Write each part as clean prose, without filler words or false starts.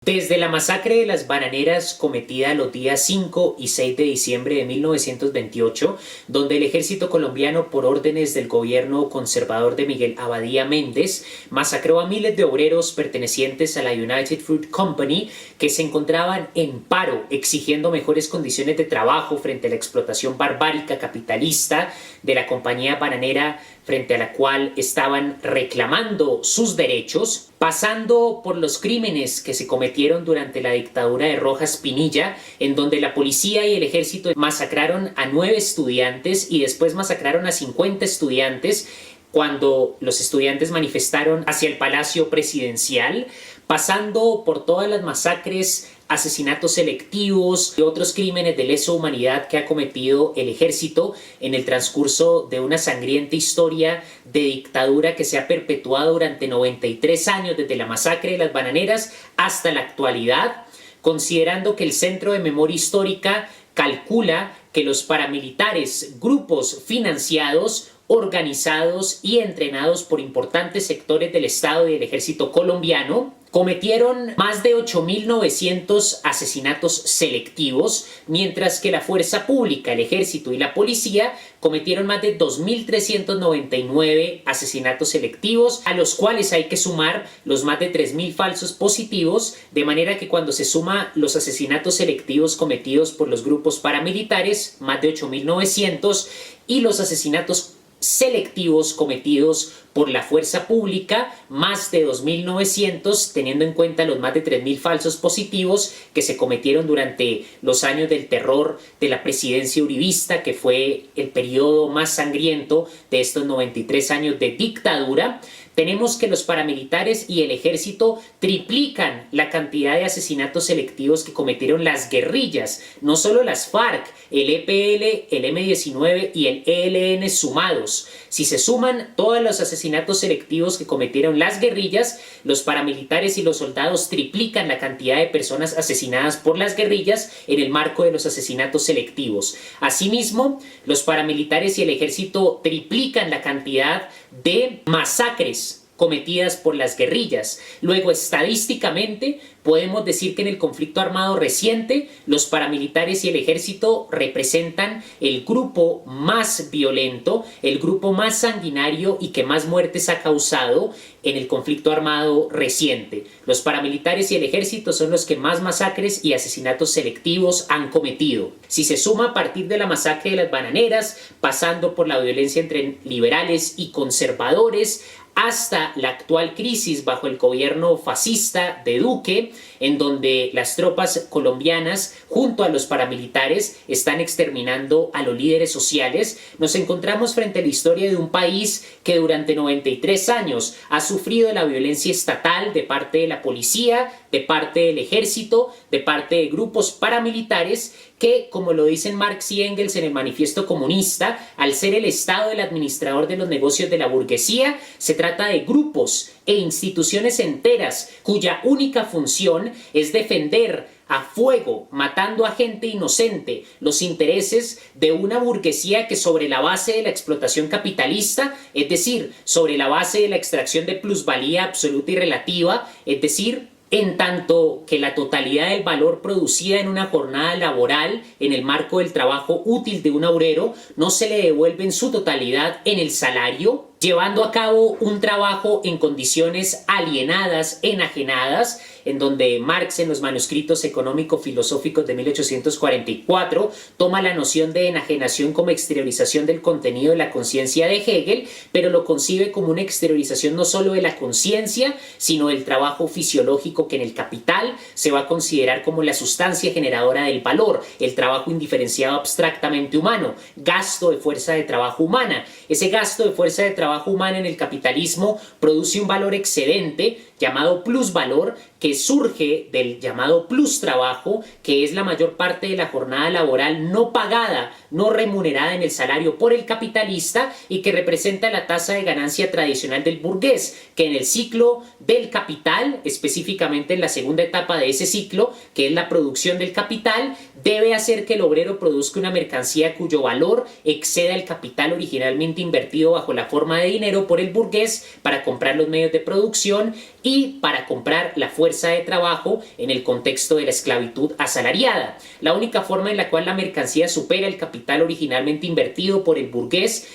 Desde la masacre de las bananeras cometida los días 5 y 6 de diciembre de 1928, donde el ejército colombiano, por órdenes del gobierno conservador de Miguel Abadía Méndez, masacró a miles de obreros pertenecientes a la United Fruit Company que se encontraban en paro, exigiendo mejores condiciones de trabajo frente a la explotación barbárica capitalista de la compañía bananera, frente a la cual estaban reclamando sus derechos, pasando por los crímenes que se cometieron durante la dictadura de Rojas Pinilla, en donde la policía y el ejército masacraron a 9 estudiantes y después masacraron a 50 estudiantes cuando los estudiantes manifestaron hacia el Palacio Presidencial, pasando por todas las masacres, asesinatos selectivos y otros crímenes de lesa humanidad que ha cometido el ejército en el transcurso de una sangrienta historia de dictadura que se ha perpetuado durante 93 años desde la masacre de las bananeras hasta la actualidad, considerando que el Centro de Memoria Histórica calcula que los paramilitares, grupos financiados, organizados y entrenados por importantes sectores del Estado y del ejército colombiano, cometieron más de 8.900 asesinatos selectivos, mientras que la fuerza pública, el ejército y la policía cometieron más de 2.399 asesinatos selectivos, a los cuales hay que sumar los más de 3.000 falsos positivos, de manera que cuando se suma los asesinatos selectivos cometidos por los grupos paramilitares, más de 8.900, y los asesinatos selectivos cometidos por la fuerza pública, más de 2.900, teniendo en cuenta los más de 3.000 falsos positivos que se cometieron durante los años del terror de la presidencia uribista, que fue el periodo más sangriento de estos 93 años de dictadura. Tenemos que los paramilitares y el ejército triplican la cantidad de asesinatos selectivos que cometieron las guerrillas, no solo las FARC, el EPL, el M-19 y el ELN sumados. Si se suman todos los asesinatos selectivos que cometieron las guerrillas, los paramilitares y los soldados triplican la cantidad de personas asesinadas por las guerrillas en el marco de los asesinatos selectivos. Asimismo, los paramilitares y el ejército triplican la cantidad de masacres cometidas por las guerrillas. Luego, estadísticamente, podemos decir que en el conflicto armado reciente, los paramilitares y el ejército representan el grupo más violento, el grupo más sanguinario y que más muertes ha causado en el conflicto armado reciente. Los paramilitares y el ejército son los que más masacres y asesinatos selectivos han cometido. Si se suma a partir de la masacre de las bananeras, pasando por la violencia entre liberales y conservadores, hasta la actual crisis bajo el gobierno fascista de Duque, en donde las tropas colombianas junto a los paramilitares están exterminando a los líderes sociales, nos encontramos frente a la historia de un país que durante 93 años ha sufrido la violencia estatal de parte de la policía, de parte del ejército, de parte de grupos paramilitares que, como lo dicen Marx y Engels en el Manifiesto Comunista, al ser el Estado el administrador de los negocios de la burguesía, se trata de grupos e instituciones enteras cuya única función es defender a fuego, matando a gente inocente, los intereses de una burguesía que sobre la base de la explotación capitalista, es decir, sobre la base de la extracción de plusvalía absoluta y relativa, es decir, en tanto que la totalidad del valor producida en una jornada laboral en el marco del trabajo útil de un obrero no se le devuelve en su totalidad en el salario, llevando a cabo un trabajo en condiciones alienadas, enajenadas, en donde Marx en los manuscritos económico-filosóficos de 1844 toma la noción de enajenación como exteriorización del contenido de la conciencia de Hegel, pero lo concibe como una exteriorización no solo de la conciencia, sino del trabajo fisiológico que en el capital se va a considerar como la sustancia generadora del valor, el trabajo indiferenciado abstractamente humano, gasto de fuerza de trabajo humana. Ese gasto de fuerza de trabajo humana en el capitalismo produce un valor excedente llamado plusvalor, que surge del llamado plus trabajo, que es la mayor parte de la jornada laboral no pagada, no remunerada en el salario por el capitalista y que representa la tasa de ganancia tradicional del burgués, que en el ciclo del capital, específicamente en la segunda etapa de ese ciclo, que es la producción del capital, debe hacer que el obrero produzca una mercancía cuyo valor exceda el capital originalmente invertido bajo la forma de dinero por el burgués para comprar los medios de producción y para comprar la fuerza fuerza de trabajo en el contexto de la esclavitud asalariada. La única forma en la cual la mercancía supera el capital originalmente invertido por el burgués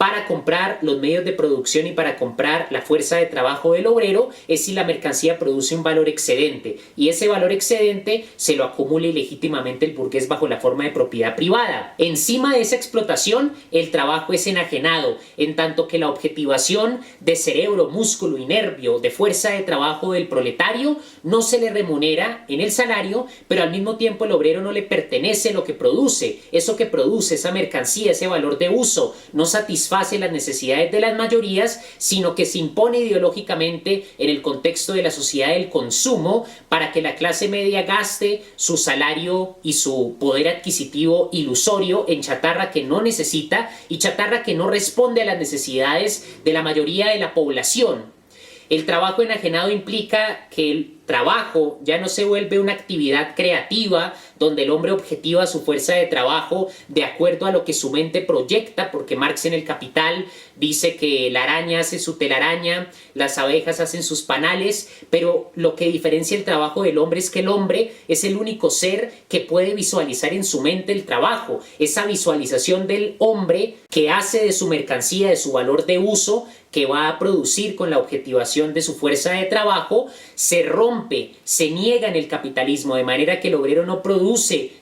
para comprar los medios de producción y para comprar la fuerza de trabajo del obrero es si la mercancía produce un valor excedente, y ese valor excedente se lo acumula ilegítimamente el burgués bajo la forma de propiedad privada. Encima de esa explotación, el trabajo es enajenado, en tanto que la objetivación de cerebro, músculo y nervio de fuerza de trabajo del proletario no se le remunera en el salario, pero al mismo tiempo el obrero no le pertenece lo que produce. Eso que produce, esa mercancía, ese valor de uso, no satisface las necesidades de las mayorías, sino que se impone ideológicamente en el contexto de la sociedad del consumo para que la clase media gaste su salario y su poder adquisitivo ilusorio en chatarra que no necesita y chatarra que no responde a las necesidades de la mayoría de la población. El trabajo enajenado implica que el trabajo ya no se vuelve una actividad creativa donde el hombre objetiva su fuerza de trabajo de acuerdo a lo que su mente proyecta, porque Marx en El Capital dice que la araña hace su telaraña, las abejas hacen sus panales, pero lo que diferencia el trabajo del hombre es que el hombre es el único ser que puede visualizar en su mente el trabajo. Esa visualización del hombre que hace de su mercancía, de su valor de uso, que va a producir con la objetivación de su fuerza de trabajo, se rompe, se niega en el capitalismo, de manera que el obrero no produce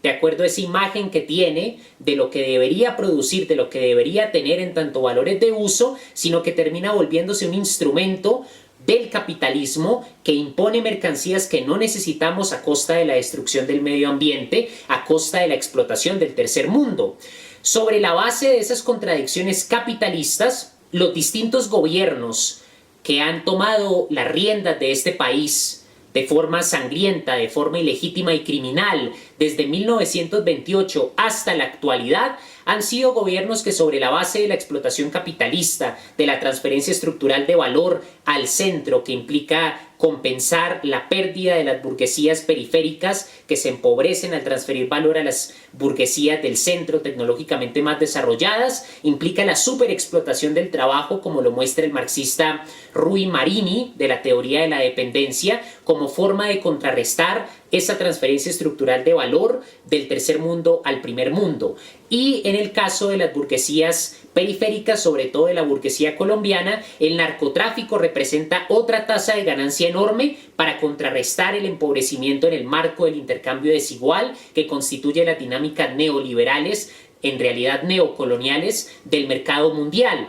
de acuerdo a esa imagen que tiene de lo que debería producir, de lo que debería tener en tanto valores de uso, sino que termina volviéndose un instrumento del capitalismo que impone mercancías que no necesitamos a costa de la destrucción del medio ambiente, a costa de la explotación del tercer mundo. Sobre la base de esas contradicciones capitalistas, los distintos gobiernos que han tomado las riendas de este país de forma sangrienta, de forma ilegítima y criminal, desde 1928 hasta la actualidad, han sido gobiernos que sobre la base de la explotación capitalista, de la transferencia estructural de valor al centro, que implica compensar la pérdida de las burguesías periféricas que se empobrecen al transferir valor a las burguesías del centro tecnológicamente más desarrolladas, implica la superexplotación del trabajo, como lo muestra el marxista Rui Marini de la teoría de la dependencia, como forma de contrarrestar esa transferencia estructural de valor del tercer mundo al primer mundo. Y en el caso de las burguesías periféricas, sobre todo de la burguesía colombiana, el narcotráfico representa otra tasa de ganancia enorme para contrarrestar el empobrecimiento en el marco del intercambio desigual que constituye las dinámicas neoliberales, en realidad neocoloniales, del mercado mundial.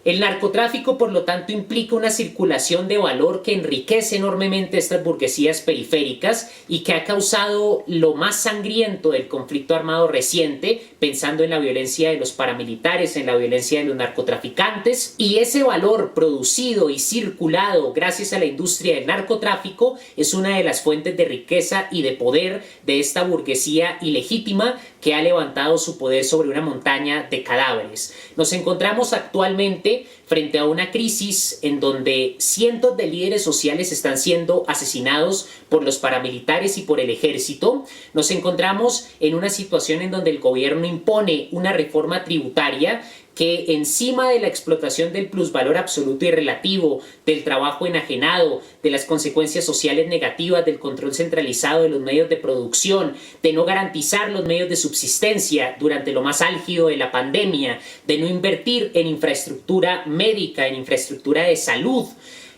El narcotráfico, por lo tanto, implica una circulación de valor que enriquece enormemente estas burguesías periféricas y que ha causado lo más sangriento del conflicto armado reciente, pensando en la violencia de los paramilitares, en la violencia de los narcotraficantes. Y ese valor producido y circulado gracias a la industria del narcotráfico es una de las fuentes de riqueza y de poder de esta burguesía ilegítima que ha levantado su poder sobre una montaña de cadáveres. Nos encontramos actualmente frente a una crisis en donde cientos de líderes sociales están siendo asesinados por los paramilitares y por el ejército. Nos encontramos en una situación en donde el gobierno impone una reforma tributaria que encima de la explotación del plusvalor absoluto y relativo, del trabajo enajenado, de las consecuencias sociales negativas, del control centralizado de los medios de producción, de no garantizar los medios de subsistencia durante lo más álgido de la pandemia, de no invertir en infraestructura médica, en infraestructura de salud,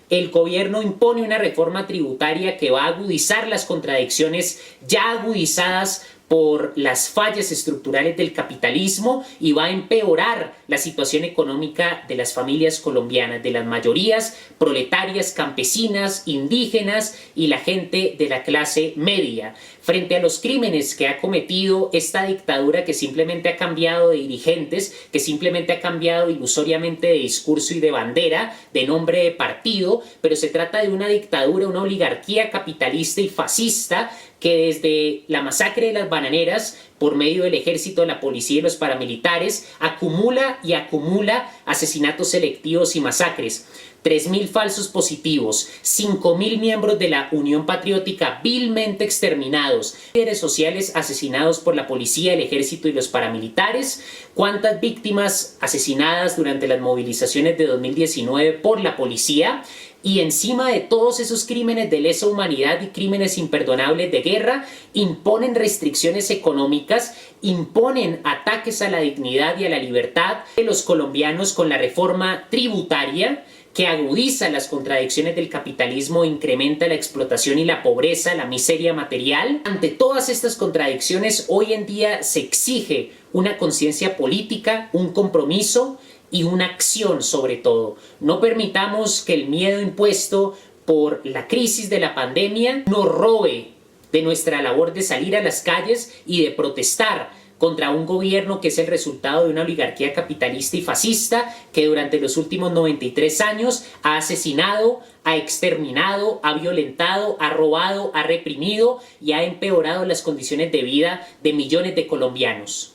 el gobierno impone una reforma tributaria que va a agudizar las contradicciones ya agudizadas por las fallas estructurales del capitalismo y va a empeorar la situación económica de las familias colombianas, de las mayorías proletarias, campesinas, indígenas y la gente de la clase media. Frente a los crímenes que ha cometido esta dictadura que simplemente ha cambiado de dirigentes, que simplemente ha cambiado ilusoriamente de discurso y de bandera, de nombre de partido, pero se trata de una dictadura, una oligarquía capitalista y fascista que desde la masacre de las bananeras, por medio del ejército, la policía y los paramilitares, acumula y acumula asesinatos selectivos y masacres. 3.000 falsos positivos, 5.000 miembros de la Unión Patriótica vilmente exterminados, líderes sociales asesinados por la policía, el ejército y los paramilitares, cuántas víctimas asesinadas durante las movilizaciones de 2019 por la policía, y encima de todos esos crímenes de lesa humanidad y crímenes imperdonables de guerra, imponen restricciones económicas, imponen ataques a la dignidad y a la libertad de los colombianos con la reforma tributaria, que agudiza las contradicciones del capitalismo, incrementa la explotación y la pobreza, la miseria material. Ante todas estas contradicciones, hoy en día se exige una conciencia política, un compromiso y una acción sobre todo. No permitamos que el miedo impuesto por la crisis de la pandemia nos robe de nuestra labor de salir a las calles y de protestar contra un gobierno que es el resultado de una oligarquía capitalista y fascista que durante los últimos 93 años ha asesinado, ha exterminado, ha violentado, ha robado, ha reprimido y ha empeorado las condiciones de vida de millones de colombianos.